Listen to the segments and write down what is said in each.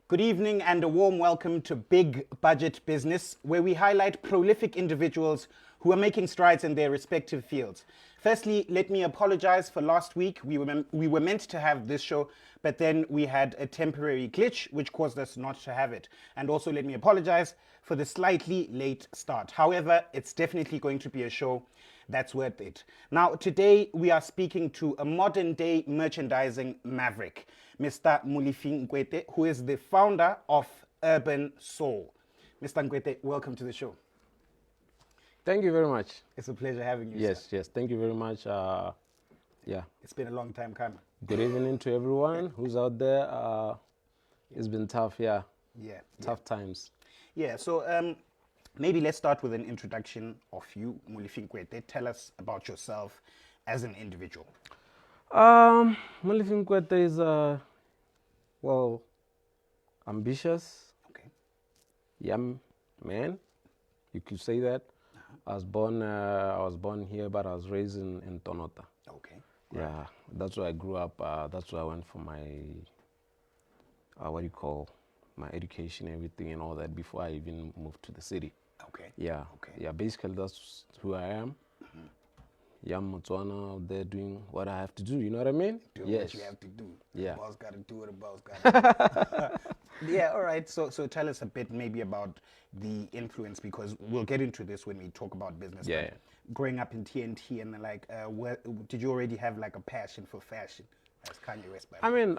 Good evening and a warm welcome to Big Budget Business, where we highlight prolific individuals who are making strides in their respective fields. Firstly, let me apologize for last week. We were meant to have this show, but then we had a temporary glitch which caused us not to have it. And also let me apologize for the slightly late start. However, it's definitely going to be a show that's worth it. Now, today we are speaking to a modern day merchandising maverick, Mr. Molefi Nkwete, who is the founder of Urban Soul. Mr. Nkwete, welcome to the show. Thank you very much. It's a pleasure having you. Yes, sir. yes. Thank you very much. Yeah. It's been a long time coming. Good evening to everyone who's out there. It's been tough, yeah. Yeah. Tough times. Yeah, so maybe let's start with an introduction of you, Molefi Nkwete. Tell us about yourself as an individual. Molefi Nkwete is, ambitious, Okay. young man. You could say that. I was born here, but I was raised in Tonota. Okay. Yeah, that's where I grew up. That's where I went for my, my education, everything and all that before I even moved to the city. Okay. Yeah. Okay. Yeah, basically that's who I am. Young Botswana out there doing what I have to do, you know what I mean? Do Yes. what you have to do. Yeah. The boss got to do what the boss got to do. Yeah, all right. So tell us a bit maybe about the influence, because we'll get into this when we talk about business. Yeah. But growing up in TNT and like, where, did you already have like a passion for fashion? As Kanye West, by the I way. mean,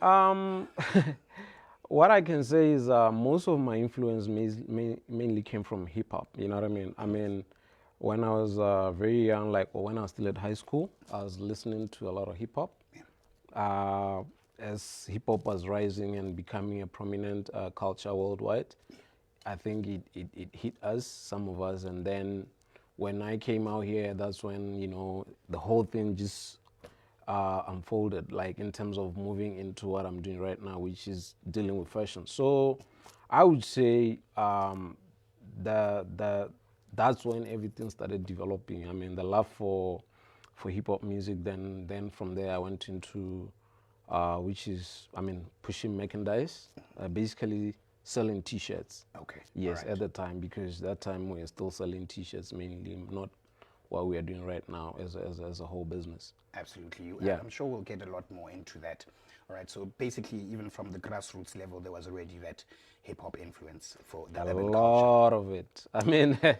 what I can say is most of my influence mainly came from hip hop, you know what I mean? I mean, when I was very young, like when I was still at high school, I was listening to a lot of hip hop. As hip hop was rising and becoming a prominent culture worldwide, I think it hit us, some of us, and then when I came out here, that's when, you know, the whole thing just unfolded, like in terms of moving into what I'm doing right now, which is dealing with fashion. So I would say that's when everything started developing. I mean, the love for hip hop music. Then from there I went into which is, I mean, pushing merchandise, basically selling T-shirts. Okay. Yes, all right. at the time, because that time we were still selling T-shirts mainly, not what we are doing right now as a whole business. Absolutely. Yeah. I'm sure we'll get a lot more into that. All right. So basically, even from the grassroots level, there was already that hip hop influence for the A urban culture. lot of it. I mean, Yeah.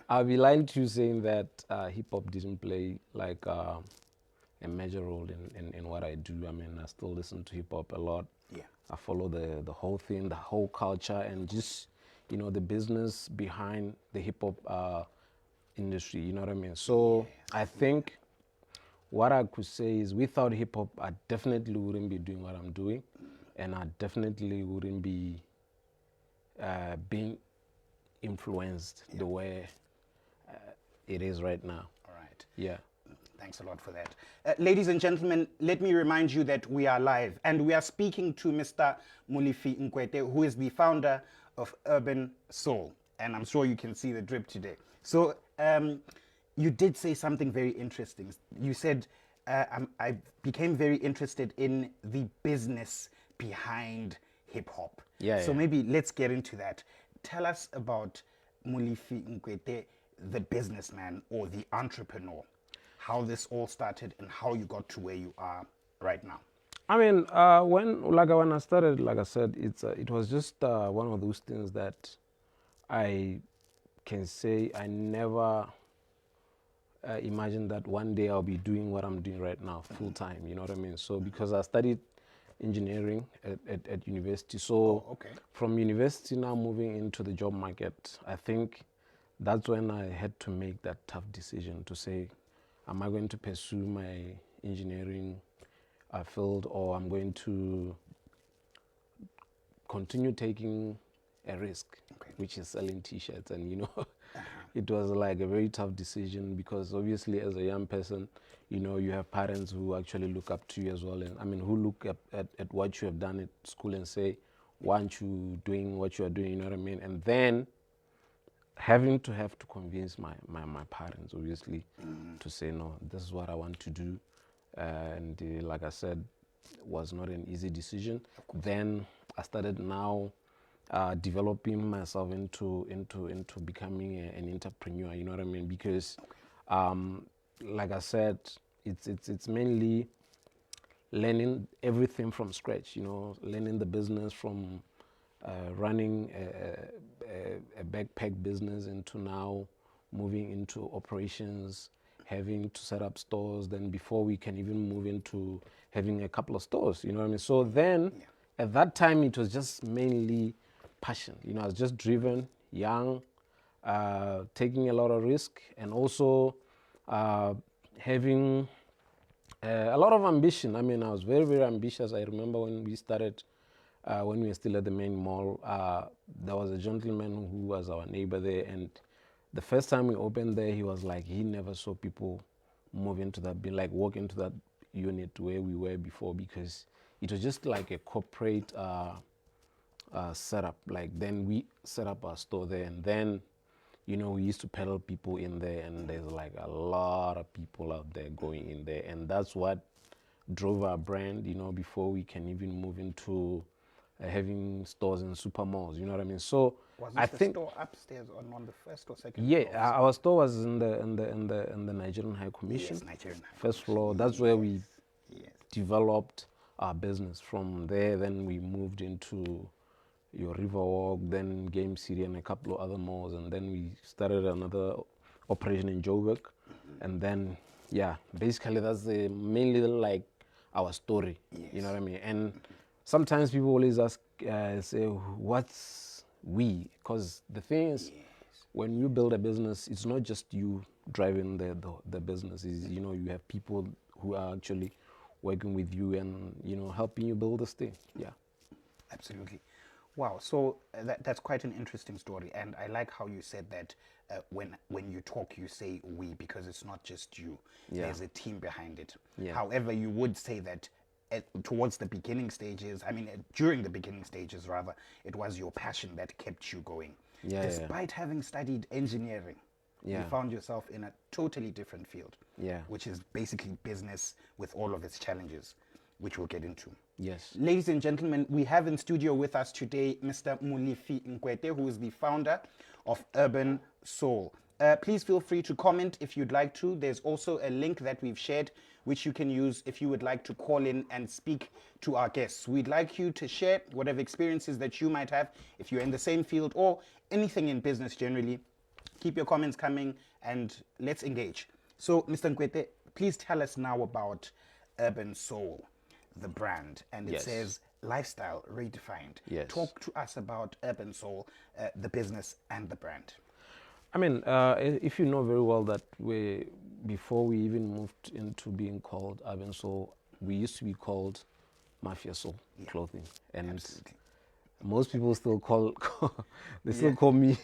I'll be lying to you saying that hip hop didn't play like a major role in what I do. I mean, I still listen to hip hop a lot. Yeah. I follow the whole thing, the whole culture, and just, you know, the business behind the hip hop industry. You know what I mean? So I think what I could say is, without hip hop, I definitely wouldn't be doing what I'm doing, and I definitely wouldn't be being influenced the way it is right now. All right. Yeah. Thanks a lot for that. Ladies and gentlemen, let me remind you that we are live and we are speaking to Mr. Molefi Nkwete, who is the founder of Urban Soul. And I'm sure you can see the drip today. So you did say something very interesting. You said, I became very interested in the business behind hip hop. Yeah, So yeah. maybe let's get into that. Tell us about Molefi Nkwete, the businessman or the entrepreneur. How this all started and how you got to where you are right now. I mean, when I started, like I said, it was just one of those things that I can say I never imagined that one day I'll be doing what I'm doing right now full time. You know what I mean? So because I studied engineering at university, so okay. from university now moving into the job market, I think that's when I had to make that tough decision to say, am I going to pursue my engineering field, or I'm going to continue taking a risk, which is selling T-shirts? And you know, it was like a very tough decision, because obviously as a young person, you know, you have parents who actually look up to you as well, and I mean, who look at what you have done at school and say, why aren't you doing what you are doing? You know what I mean? And then have to convince my parents, obviously, to say, no, this is what I want to do. And like I said, was not an easy decision. Then I started now developing myself into becoming an entrepreneur. You know what I mean? Because, like I said, it's mainly learning everything from scratch. You know, learning the business from running a backpack business into now moving into operations, having to set up stores. Then before we can even move into having a couple of stores. You know what I mean? So then, at that time, it was just mainly passion. You know, I was just driven, young, taking a lot of risk, and also having a lot of ambition. I mean, I was very, very ambitious. I remember when we started, when we were still at the main mall, there was a gentleman who was our neighbor there, and the first time we opened there, he was like, he never saw people move into that, walk into that unit where we were before, because it was just like a corporate setup. Like, then we set up our store there, and then, you know, we used to peddle people in there, and there's like a lot of people out there going in there, and that's what drove our brand, you know, before we can even move into having stores in super malls. You know what I mean? So Was I this the think store upstairs on the first or second yeah, floor? our store was in the Nigerian High Commission. Yes, Nigerian High First floor. That's where we developed our business. From there, then we moved into your Riverwalk, then Game City, and a couple of other malls, and then we started another operation in Joburg, and then yeah, basically that's mainly like our story. You know what I mean? And sometimes people always ask, say, what's we? Because the thing is, when you build a business, it's not just you driving the business. Is, you know, you have people who are actually working with you and, you know, helping you build this thing. Yeah. Absolutely. Wow. So that's quite an interesting story, and I like how you said that when you talk, you say we, because it's not just you. Yeah. There's a team behind it. Yeah. However, you would say that towards the beginning stages, I mean, during the beginning stages, rather, it was your passion that kept you going. Yeah, Despite having studied engineering, you Yeah. found yourself in a totally different field, Yeah. which is basically business with all of its challenges, which we'll get into. Yes. Ladies and gentlemen, we have in studio with us today Mr. Molefi Nkwete, who is the founder of Urban Soul. Please feel free to comment if you'd like to. There's also a link that we've shared, which you can use if you would like to call in and speak to our guests. We'd like you to share whatever experiences that you might have if you're in the same field or anything in business generally. Keep your comments coming and let's engage. So, Mr. Nkwete, please tell us now about Urban Soul, the brand, and it Yes. says lifestyle redefined. Yes. Talk to us about Urban Soul, the business and the brand. I mean, if you know very well that before we even moved into being called Urban Soul, we used to be called Mafia Soul Clothing, and Absolutely. most people still they still call me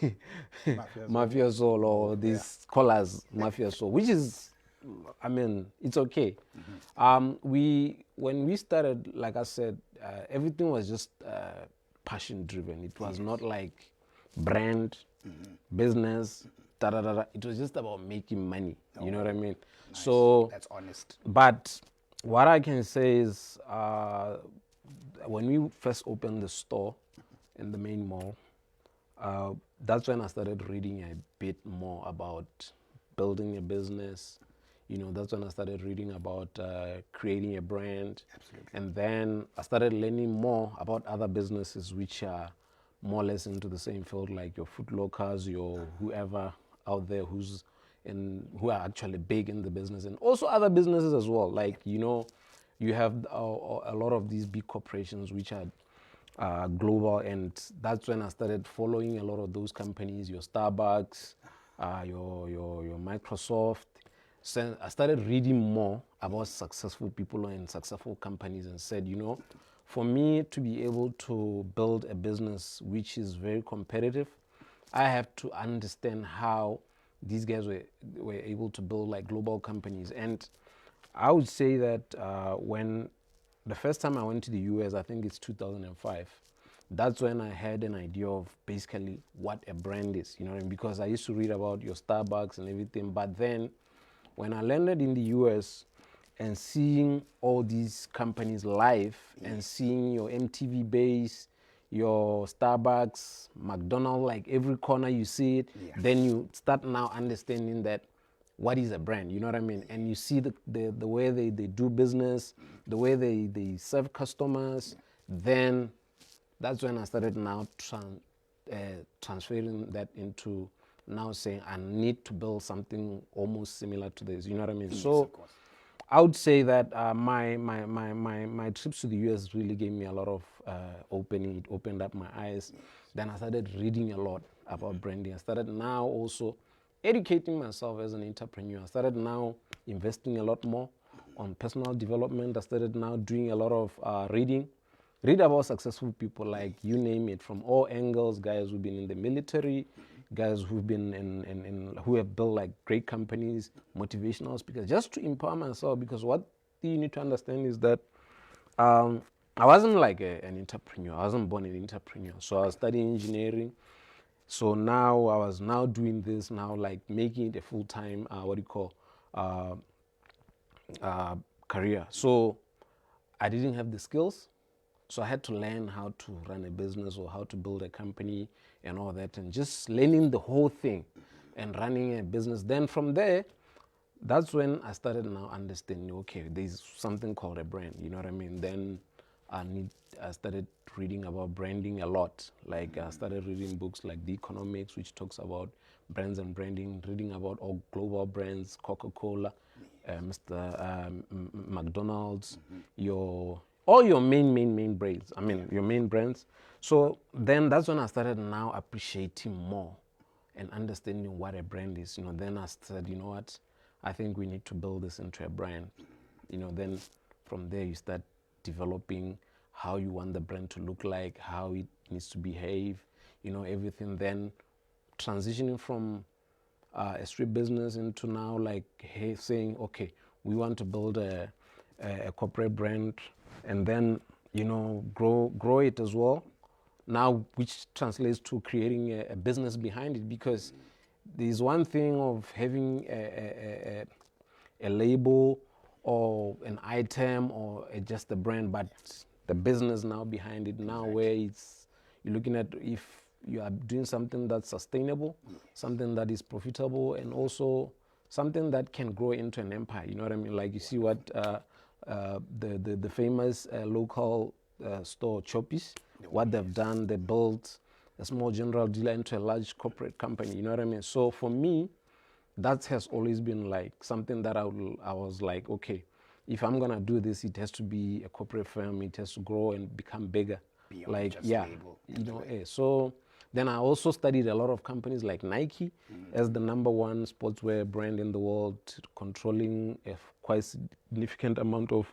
Mafia Soul, or these callers Mafia Soul, which is, I mean, it's okay. When we started, like I said, everything was just passion driven. It was not like brand, business, da da da da. It was just about making money. You know what I mean? Nice. So That's honest. but what I can say is, when we first opened the store in the main mall, that's when I started reading a bit more about building a business. You know, that's when I started reading about creating a brand. Absolutely. And then I started learning more about other businesses which are more or less into the same field, like your Foot Lockers, your whoever out there who are actually big in the business, and also other businesses as well. Like, you know, you have a lot of these big corporations which are global, and that's when I started following a lot of those companies, your Starbucks, your Microsoft. So I started reading more about successful people and successful companies, and said, you know, for me to be able to build a business which is very competitive, I have to understand how these guys were able to build like global companies. And I would say that when the first time I went to the US, I think it's 2005, that's when I had an idea of basically what a brand is, you know what I mean? Because I used to read about your Starbucks and everything, but then when I landed in the US and seeing all these companies live and seeing your MTV base, your Starbucks, McDonald's, like every corner you see it. Yeah. Then you start now understanding that what is a brand, you know what I mean? And you see the way they do business, the way they serve customers. Then that's when I started now transferring that into now saying I need to build something almost similar to this, you know what I mean? Yes, so of course. I would say that my trips to the US really gave me a lot of opening. It opened up my eyes. Yes. Then I started reading a lot about branding. I started now also educating myself as an entrepreneur. I started now investing a lot more on personal development. I started now doing a lot of reading. Read about successful people, like you name it, from all angles, guys who've been in the military, guys who've been who have built like great companies, motivational speakers, just to empower myself. Because what you need to understand is that I wasn't like an entrepreneur. I wasn't born an entrepreneur. So I was studying engineering. So now I was now doing this, now like making it a full-time, career. So I didn't have the skills. So I had to learn how to run a business or how to build a company and all that, and just learning the whole thing and running a business. Then from there, that's when I started now understanding, okay, there's something called a brand, you know what I mean? Then I started reading about branding a lot. Like I started reading books like The Economics, which talks about brands and branding, reading about all global brands, Coca-Cola, McDonald's, all your main brands. Your main brands. So then that's when I started now appreciating more and understanding what a brand is. You know, then I said, you know what, I think we need to build this into a brand. You know, then from there you start developing how you want the brand to look like, how it needs to behave, you know, everything. Then transitioning from a street business into now like saying, okay, we want to build a corporate brand, and then, you know, grow it as well. Now, which translates to creating a business behind it, because there's one thing of having a label or an item or just a brand, but the business now behind it now, where it's you're looking at if you are doing something that's sustainable, something that is profitable, and also something that can grow into an empire. You know what I mean? Like you see what the famous local store Choppies, what they've done, they built a small general dealer into a large corporate company. You know what I mean? So for me, that has always been like something that I was like, okay, if I'm gonna do this, it has to be a corporate firm. It has to grow and become bigger. Beyond like just yeah, label. you know. So then I also studied a lot of companies like Nike as the #1 sportswear brand in the world, controlling a quite significant amount of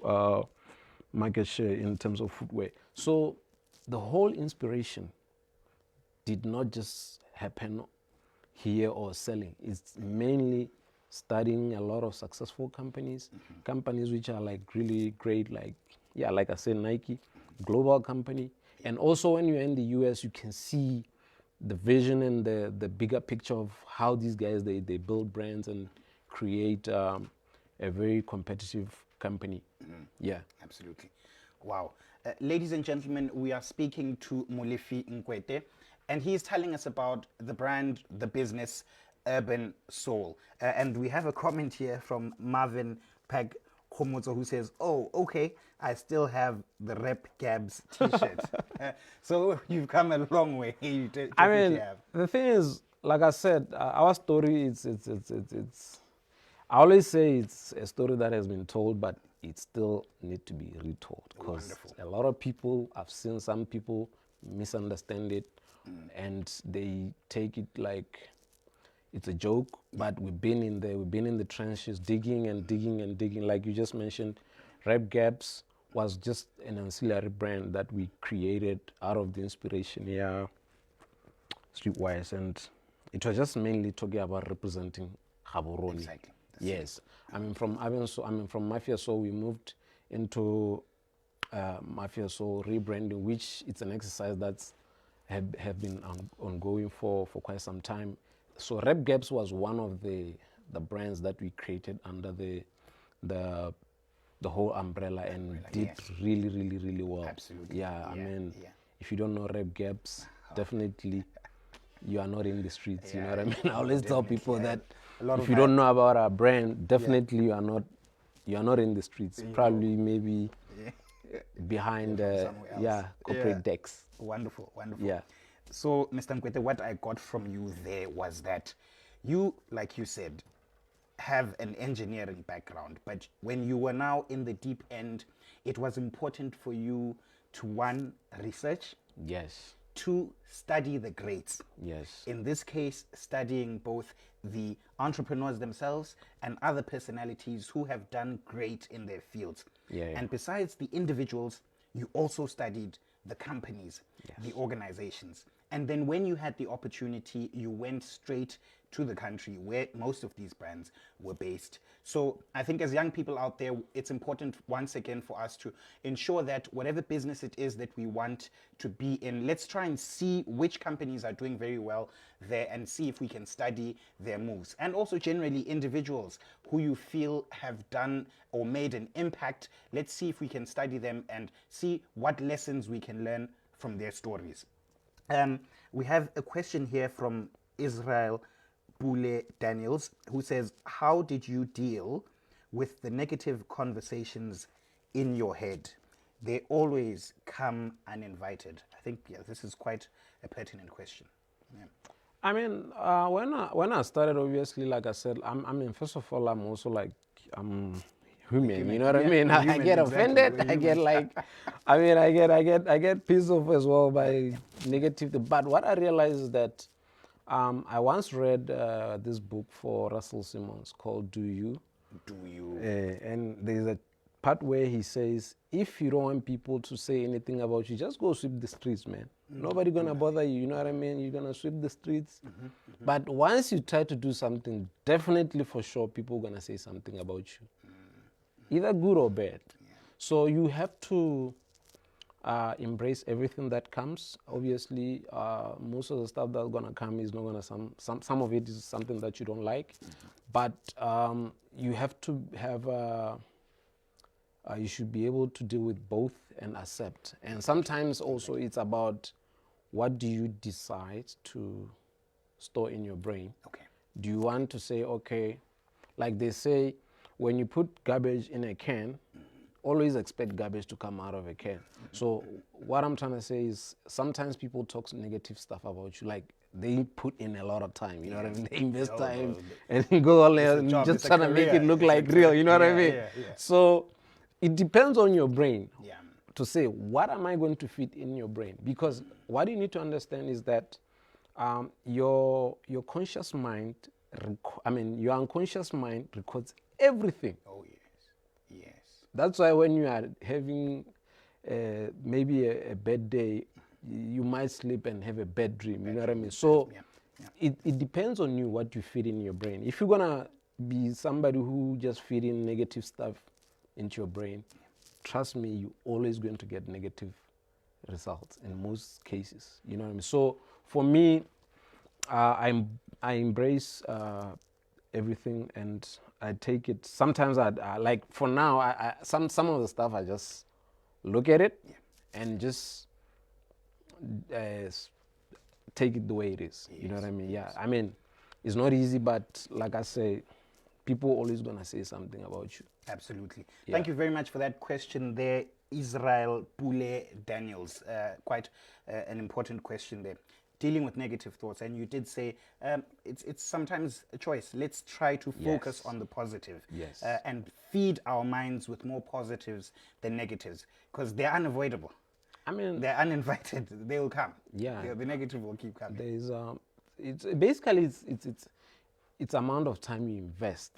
market share in terms of footwear. So the whole inspiration did not just happen here or selling. It's mainly studying a lot of successful companies, companies which are like really great, like, yeah, like I said, Nike, global company. And also when you're in the US, you can see the vision and the bigger picture of how these guys, they build brands and create a very competitive company. Yeah. Absolutely. Wow. Ladies and gentlemen, we are speaking to Molefi Nkwete, and he's telling us about the brand, the business, Urban Soul. And we have a comment here from Marvin Peg Komoto, who says, oh, okay, I still have the Rep Gabs t-shirt. So you've come a long way. You I mean, have. the thing is, like I said, our story, it's I always say it's a story that has been told, but it still needs to be retold, because a lot of people, I've seen some people misunderstand it, and they take it like it's a joke. But we've been in there, we've been in the trenches, digging and digging and digging. Like you just mentioned, Rep Gaps was just an ancillary brand that we created out of the inspiration here, streetwise, and it was just mainly talking about representing Gaborone. Exactly. Yes, from Mafia Soul we moved into Mafia Soul rebranding, which it's an exercise that's have been ongoing for quite some time. So Rep Gaps was one of the brands that we created under the whole umbrella, and did really well. Absolutely. Yeah, I mean, if you don't know rap gaps, definitely you are not in the streets. You know Yeah, what I mean? I always tell people that A lot if of you my- don't know about our brand, definitely you are not in the streets. Probably maybe behind somewhere else. corporate decks. Wonderful, wonderful. Yeah. So, Mr. Nkwete, what I got from you there was that you, like you said, have an engineering background, but when you were now in the deep end, it was important for you to, one, research, Yes. two, study the greats. Yes. In this case, studying both the entrepreneurs themselves and other personalities who have done great in their fields. Yeah. And besides the individuals, you also studied the companies, the organizations. And then when you had the opportunity, you went straight to the country where most of these brands were based. So I think as young people out there, it's important once again for us to ensure that whatever business it is that we want to be in, let's try and see which companies are doing very well there and see if we can study their moves. And also generally individuals who you feel have done or made an impact, let's see if we can study them and see what lessons we can learn from their stories. We have a question here from Israel Bule Daniels, who says, how did you deal with the negative conversations in your head? They always come uninvited. I think, this is quite a pertinent question. Yeah. I mean, when I started, obviously, like I said, I mean, first of all, I'm also like, I'm human, you know what I mean? I human, get exactly, offended. we're I get human. like, I get pissed off as well by negative. But what I realized is that I once read this book for Russell Simmons called "Do You?" Do you? And there's a part where he says, if you don't want people to say anything about you, just go sweep the streets, man. Nobody gonna bother you, you know what I mean? You're gonna sweep the streets. But once you try to do something, definitely for sure, people are gonna say something about you. Either good or bad. So you have to embrace everything that comes. Obviously, most of the stuff that's gonna come is not gonna some of it is something that you don't like, but you have to have you should be able to deal with both and accept. And sometimes also it's about what do you decide to store in your brain. Okay. Do you want to say, okay, like they say, when you put garbage in a can, always expect garbage to come out of a can. So what I'm trying to say is sometimes people talk negative stuff about you, like they put in a lot of time, you know what I mean? They invest time and go all there and job, just it's a trying to make career, it look it's a like career. real, you know what I mean? Yeah. So it depends on your brain Yeah. to say, what am I going to fit in your brain? Because what you need to understand is that your conscious mind, your unconscious mind records everything. Oh, yes. Yes. That's why when you are having maybe a bad day, you might sleep and have a bad dream, you know what I mean? So it depends on you what you feed in your brain. If you're gonna be somebody who just feed in negative stuff into your brain, trust me, you're always going to get negative results in most cases, you know what I mean? So for me, I embrace everything and I take it. Sometimes I like, for now, some of the stuff I just look at it and just take it the way it is. You know what I mean? Yeah. I mean, it's not easy, but like I say, people always gonna say something about you. Absolutely. Thank you very much for that question there, Israel Bule Daniels. Quite an important question there. Dealing with negative thoughts, and you did say it's sometimes a choice. Let's try to focus on the positive, and feed our minds with more positives than negatives, because they're unavoidable. I mean, They're uninvited. They will come. Yeah. The negative will keep coming. There's it's basically it's amount of time you invest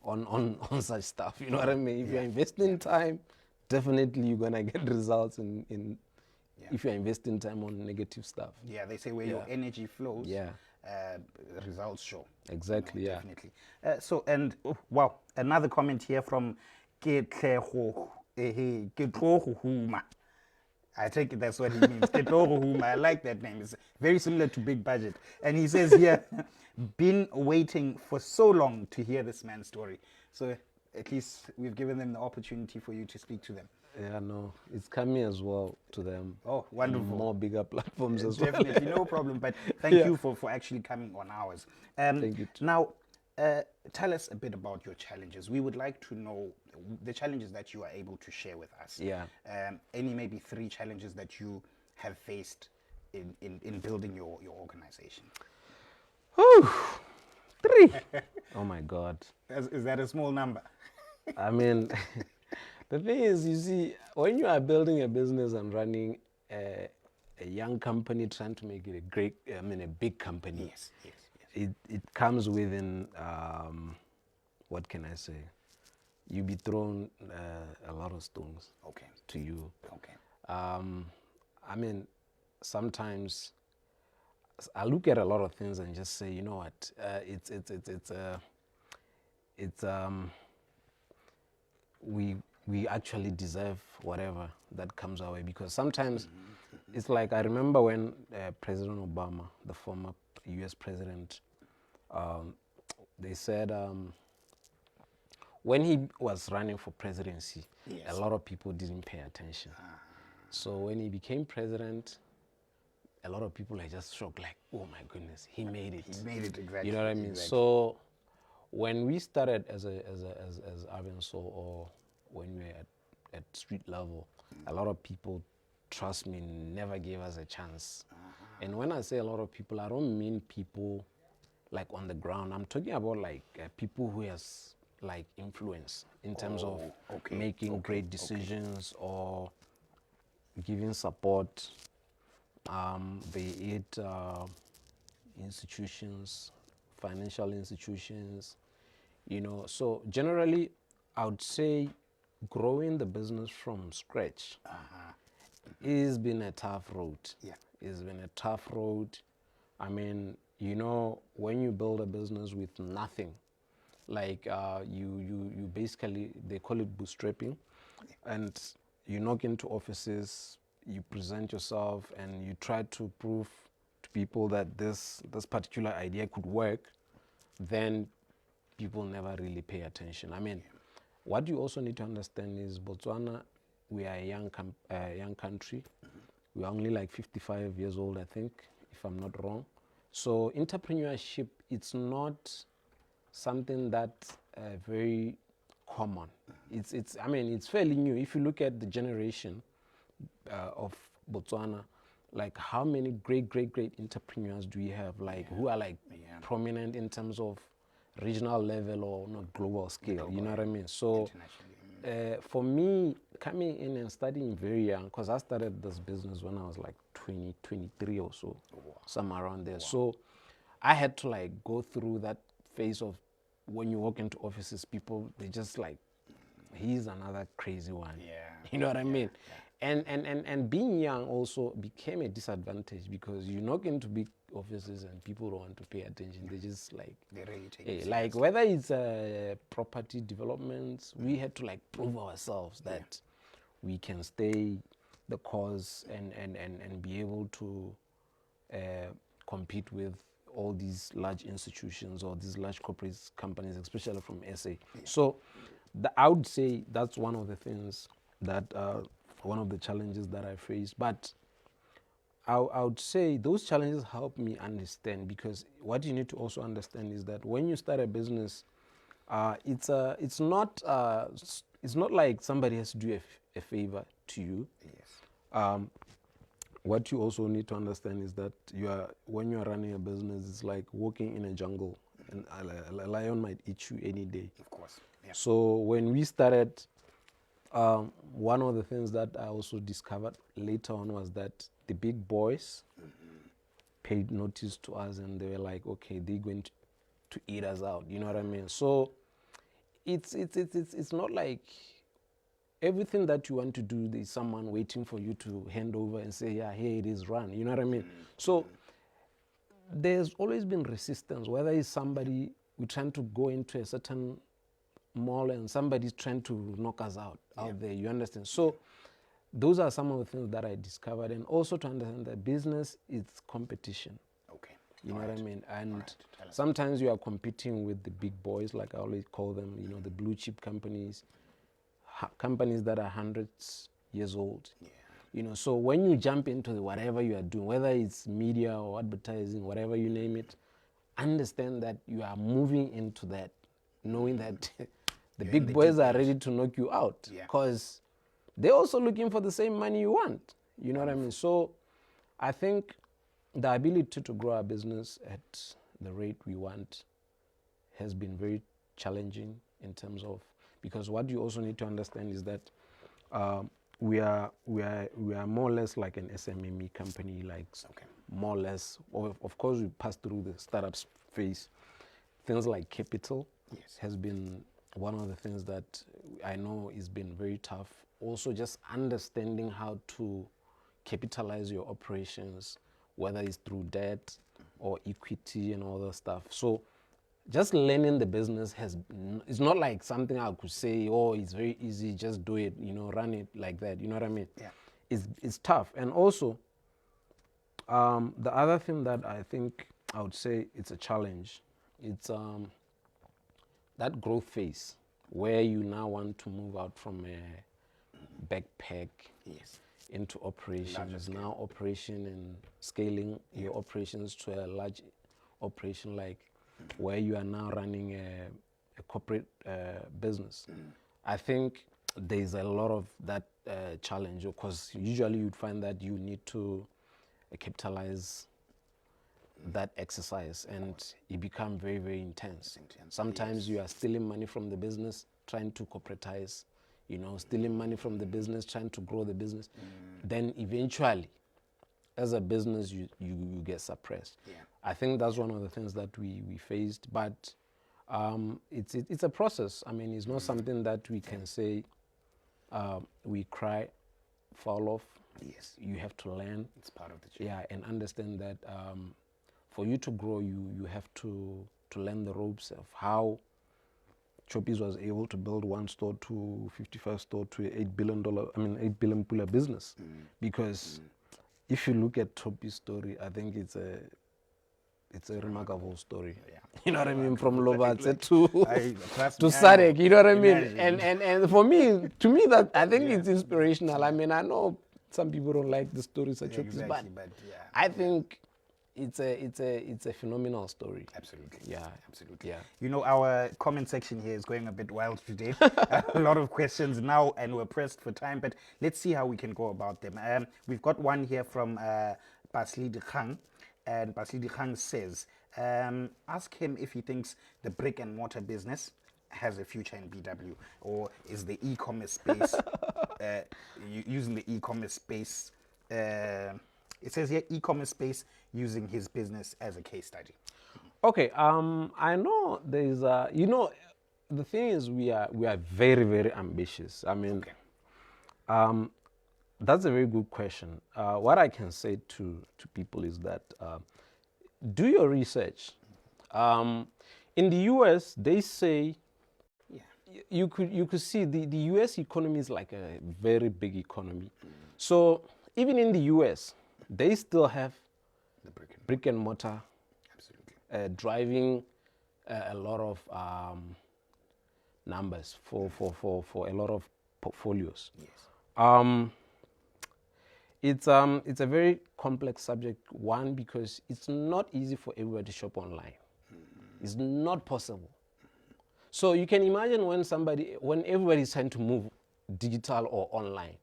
on such stuff. You know what I mean? If you're investing time, definitely you're gonna get results in if you're investing time on negative stuff. Yeah, they say where your energy flows, results show. Exactly, No, definitely. So, and wow, another comment here from Ketlohuhuma. I think that's what he means. Ketlohuhuma. I like that name. It's very similar to Big Budget. And he says here, been waiting for so long to hear this man's story. So at least we've given them the opportunity for you to speak to them. Yeah, no, it's coming as well to them. Oh, wonderful. More bigger platforms as well. Definitely, no problem. But thank Yeah. you for actually coming on ours. Thank you too. Now, tell us a bit about your challenges. We would like to know the challenges that you are able to share with us. Yeah. Any maybe 3 challenges that you have faced in building your organization. Whew, 3. Oh my God. Is that a small number? I mean, the thing is, you see, when you are building a business and running a young company, trying to make it a big company, Yes, yes, yes. it comes within, what can I say? You be thrown a lot of stones Okay. to you. Okay. I mean, sometimes I look at a lot of things and just say, you know what, we actually deserve whatever that comes our way, because sometimes it's like, I remember when President Obama, the former US president, they said when he was running for presidency, Yes. a lot of people didn't pay attention. So when he became president, a lot of people are just shocked, like, oh my goodness, he made it. He made it, exactly. You know what I mean? Exactly. So when we started as Abenso, or when we were at street level, a lot of people, trust me, never gave us a chance. And when I say a lot of people, I don't mean people like on the ground. I'm talking about like people who has like influence in terms of making great decisions or giving support. Be it institutions, financial institutions, you know. So generally, I would say growing the business from scratch has been a tough road. Yeah. It's been a tough road. I mean, you know, when you build a business with nothing, like you basically, they call it bootstrapping, and you knock into offices, you present yourself, and you try to prove to people that this particular idea could work, then people never really pay attention. I mean, what you also need to understand is Botswana, we are a young country. We are only like 55 years old, I think, if I'm not wrong. So entrepreneurship, it's not something that's very common. I mean, it's fairly new. If you look at the generation of Botswana, like how many great entrepreneurs do we have, like who are like prominent in terms of regional level or on a global scale, you know what I mean? So for me, coming in and studying very young, because I started this business when I was like 23 or so, somewhere around there. So I had to like go through that phase of when you walk into offices, people, they just like, he's another crazy one. You know what I mean? And being young also became a disadvantage, because you knock into big offices and people don't want to pay attention. They just like, they really take it like whether it's property development, we had to like prove ourselves that we can stay the course and be able to compete with all these large institutions or these large corporate companies, especially from SA. So I would say that's one of the things that one of the challenges that I face. But I would say those challenges help me understand, because what you need to also understand is that when you start a business, it's not like somebody has to do a favor to you. What you also need to understand is that when you are running a business, it's like walking in a jungle, and a lion might eat you any day. Of course. So when we started, one of the things that I also discovered later on was that the big boys paid notice to us, and they were like, okay, they're going to eat us out. You know what I mean? So it's not like everything that you want to do, there's someone waiting for you to hand over and say, yeah, here it is, run. You know what I mean? So there's always been resistance, whether it's somebody, we're trying to go into a certain mall and somebody's trying to knock us out there, you understand? So those are some of the things that I discovered, and also to understand that business is competition. You know what I mean? And sometimes you are competing with the big boys, like I always call them, you know, the blue chip companies. companies that are hundreds years old. So when you jump into whatever you are doing, whether it's media or advertising, whatever you name it, understand that you are moving into that, knowing that the big boys are ready to knock you out, because they're also looking for the same money you want. You know what I mean? So I think the ability to grow our business at the rate we want has been very challenging in terms of, because what you also need to understand is that we are more or less like an SMME company, like more or less. Of course, we pass through the startup phase. Things like capital has been one of the things that I know has been very tough. Also, just understanding how to capitalize your operations, whether it's through debt or equity and all that stuff. So just learning the business it's not like something I could say, oh, it's very easy, just do it, run it like that. You know what I mean? It's tough. And also, the other thing that I think I would say it's a challenge, it's that growth phase where you now want to move out from a backpack into operations, now operation and scaling your operations to a large operation, like where you are now running a corporate business. I think there's a lot of that challenge, because usually you'd find that you need to capitalize that exercise, and it become very, very intense. Sometimes you are stealing money from the business, trying to corporatize, stealing money from the business, trying to grow the business. Then eventually, as a business, you get suppressed. I think that's one of the things that we faced, but it's a process. I mean, it's not something that we can say we cry, fall off. You have to learn. It's part of the journey. And understand that for you to grow, you have to learn the ropes of how Choppies was able to build one store to 55 store to $8 billion business. Because if you look at Choppies' story, I think it's a remarkable story. You know what I mean? From Lobatse to Sadek, you know what I mean? And for me, that I think it's inspirational. I mean, I know some people don't like the stories of Choppies, but think it's a phenomenal story. Absolutely. Yeah. Absolutely. Yeah. Our comment section here is going a bit wild today. A lot of questions now, and we're pressed for time, but let's see how we can go about them. We've got one here from Baslidi Khang, and Baslidi Khang says, ask him if he thinks the brick and mortar business has a future in BW, or is the e-commerce space, using the e-commerce space, it says here e-commerce space, using his business as a case study. Okay, I know there's the thing is we are very, very ambitious. I mean, that's a very good question. What I can say to people is that do your research. In the US, they say you could see the US economy is like a very big economy. So even in the US, they still have The brick and mortar, driving a lot of numbers for a lot of portfolios. It's a very complex subject. One, because it's not easy for everybody to shop online. It's not possible. So you can imagine when everybody's trying to move digital or online,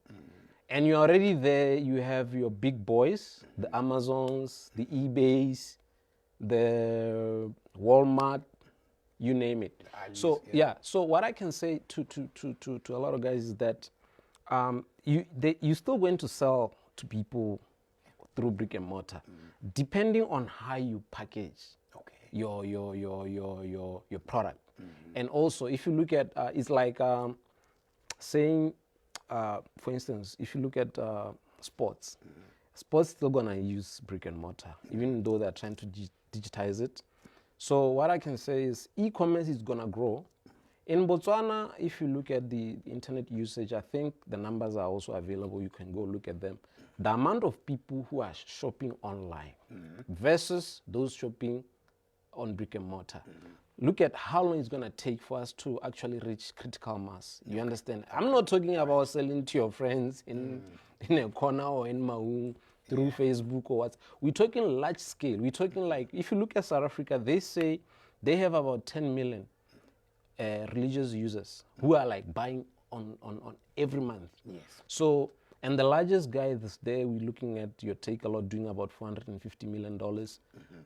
and you're already there, you have your big boys, the Amazons, the eBays, the Walmart, you name it. So what I can say to a lot of guys is that you're still going to sell to people through brick and mortar, depending on how you package your product. And also, if you look at it's like saying, for instance, if you look at sports still gonna use brick and mortar, even though they're trying to digitize it. So what I can say is e-commerce is gonna grow. In Botswana, if you look at the internet usage, I think the numbers are also available. You can go look at them. The amount of people who are shopping online versus those shopping on brick and mortar. look at how long it's going to take for us to actually reach critical mass. You understand? I'm not talking about selling to your friends in a corner or in Maung through Facebook or what. We're talking large scale. We're talking like, if you look at South Africa, they say they have about 10 million religious users who are like buying on every month. Yes. So, and the largest guy that's there, we're looking at your take a lot doing about $450 million.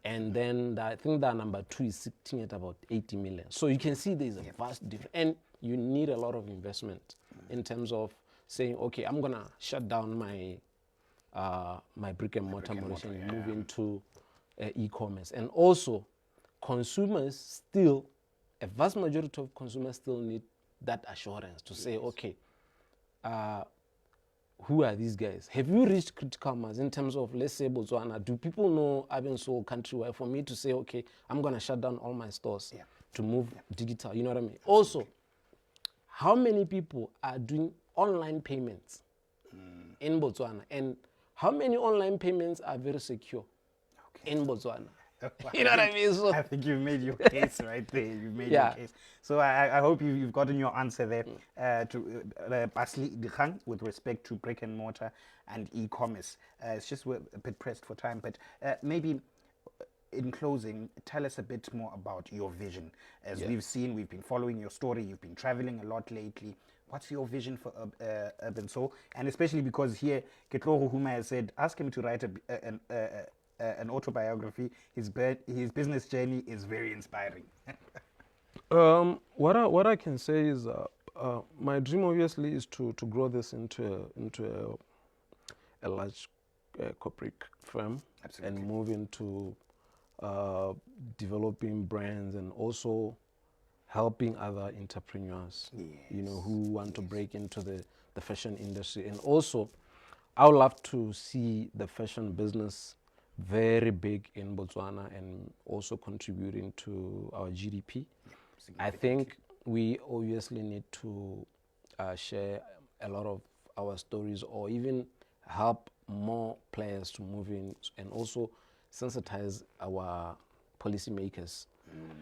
And then I think that number 2 is sitting at about 80 million. So you can see there's a vast difference. And you need a lot of investment in terms of saying, okay, I'm going to shut down my my brick and mortar model and move into e-commerce. And also, consumers still, a vast majority of consumers still need that assurance to say, okay, who are these guys? Have you reached critical mass in terms of, let's say, Botswana? Do people know I've been sold countrywide for me to say, okay, I'm going to shut down all my stores to move digital? You know what I mean? Also, how many people are doing online payments in Botswana? And how many online payments are very secure in Botswana? You know what I mean? So I think you've made your case right there. You've made your case. So I hope you've gotten your answer there to Basli Dikgang with respect to brick and mortar and e-commerce. It's just we're a bit pressed for time, but maybe in closing, tell us a bit more about your vision. As we've seen, we've been following your story. You've been traveling a lot lately. What's your vision for Urban Soul? And especially because here, Ketlogo Huma has said, ask him to write an autobiography. His business journey is very inspiring. What I can say is my dream obviously is to grow this into a large corporate firm. Absolutely. And move into developing brands and also helping other entrepreneurs, you know, who want to break into the fashion industry. And also, I would love to see the fashion business very big in Botswana and also contributing to our GDP. I think we obviously need to share a lot of our stories or even help more players to move in and also sensitize our policymakers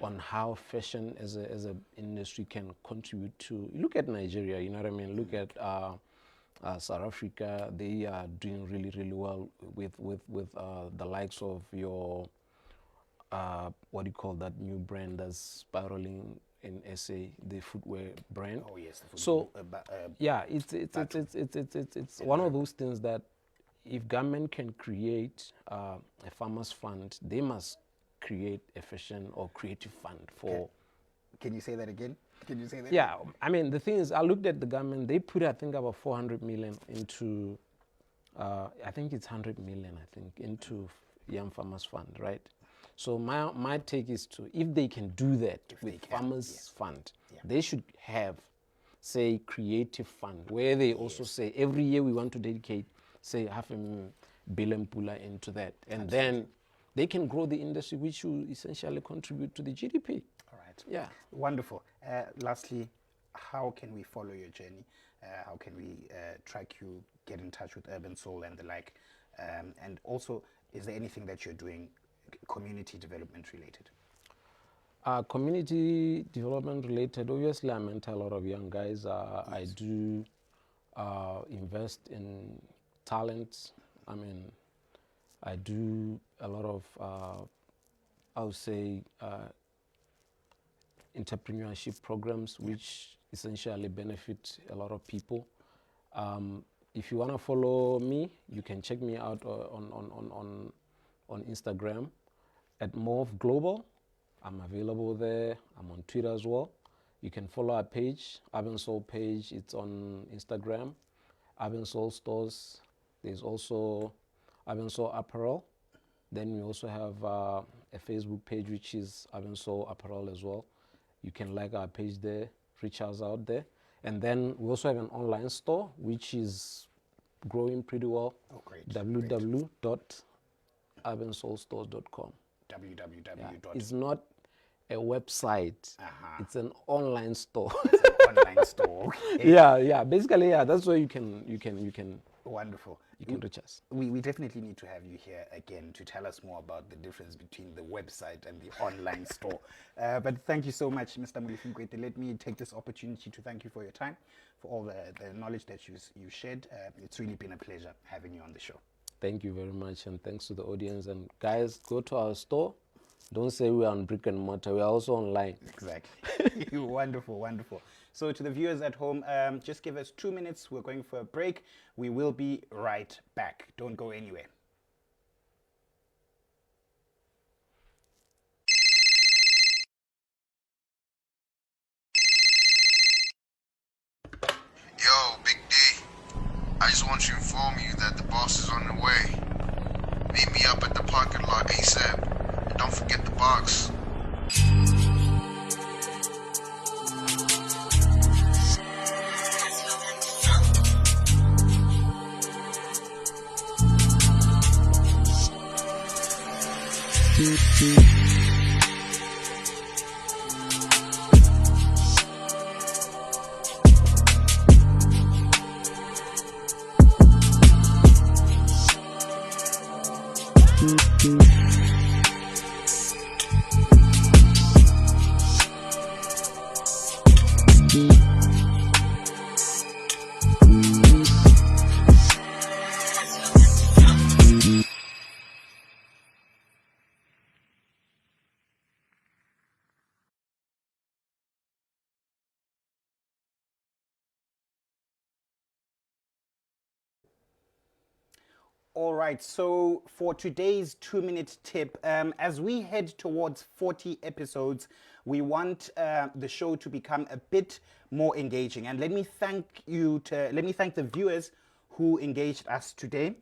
on how fashion as a industry can contribute to. Look at Nigeria, you know what I mean? Look at South Africa. They are doing really, really well with the likes of your what do you call that new brand that's spiraling in SA, the footwear brand. Oh yes. The so yeah, it's one of those things that if government can create a farmers fund, they must create a fashion or creative fund for. Can you say that again? Can you say that? Yeah, I mean the thing is, I looked at the government. They put I think about 400 million into, I think it's 100 million. I think into Young Farmers Fund, right? So my take is to, if they can do that with Farmers Fund, they should have, say, creative fund where they also say every year we want to dedicate, say, $500 million pula into that, and then they can grow the industry, which will essentially contribute to the GDP. All right. Yeah. Wonderful. Lastly, how can we follow your journey? How can we track you, get in touch with Urban Soul and the like? And also, is there anything that you're doing community development related? Community development related, obviously I mentor a lot of young guys. I do invest in talent. I mean, I do a lot of, I would say, entrepreneurship programs, which essentially benefit a lot of people. If you want to follow me, you can check me out on Instagram at Molefi Global. I'm available there. I'm on Twitter as well. You can follow our page, Urban Soul page. It's on Instagram. Urban Soul stores. There's also Urban Soul Apparel. Then we also have a Facebook page, which is Urban Soul Apparel as well. You can like our page there, reach us out there. And then we also have an online store, which is growing pretty well. Oh, great. www.urbansoulstores.com. It's not a website. It's an online store. It's an online store. Okay. Yeah. Basically, that's where you can Wonderful. you can reach us. We definitely need to have you here again to tell us more about the difference between the website and the online store. But thank you so much, Mr. Molefi Nkwete. Let me take this opportunity to thank you for your time, for all the knowledge that you shared. It's really been a pleasure having you on the show. Thank you very much, and thanks to the audience. And guys, go to our store. Don't say we are on brick and mortar. We are also online. Exactly. Wonderful, wonderful. So to the viewers at home, just give us 2 minutes. We're going for a break. We will be right back. Don't go anywhere. Yo, Big D. I just want to inform you that the boss is on the way. Meet me up at the parking lot ASAP. And don't forget the box. All right, so for today's 2-minute tip, as we head towards 40 episodes, we want the show to become a bit more engaging. And let me thank the viewers who engaged us today.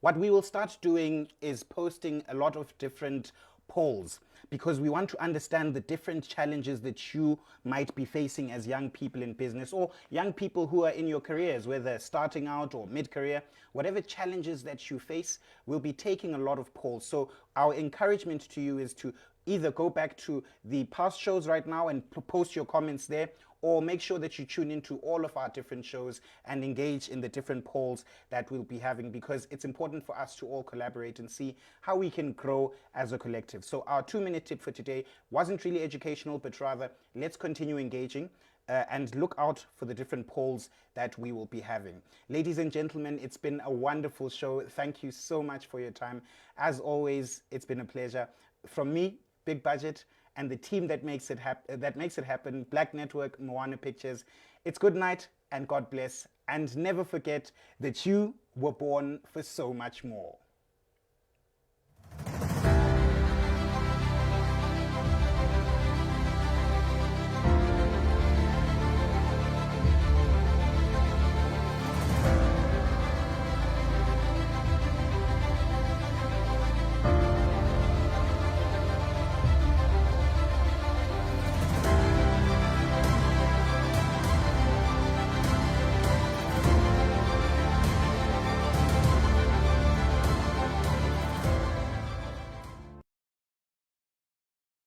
What we will start doing is posting a lot of different polls, because we want to understand the different challenges that you might be facing as young people in business, or young people who are in your careers, whether starting out or mid-career. Whatever challenges that you face, we'll be taking a lot of polls. So our encouragement to you is to either go back to the past shows right now and post your comments there, or make sure that you tune into all of our different shows and engage in the different polls that we'll be having, because it's important for us to all collaborate and see how we can grow as a collective. So our 2-minute tip for today wasn't really educational, but rather let's continue engaging and look out for the different polls that we will be having. Ladies and gentlemen, it's been a wonderful show. Thank you so much for your time. As always, it's been a pleasure. From me, Big Budget, and the team that makes it happen, Black Network, Moana Pictures. It's good night and God bless. And never forget that you were born for so much more.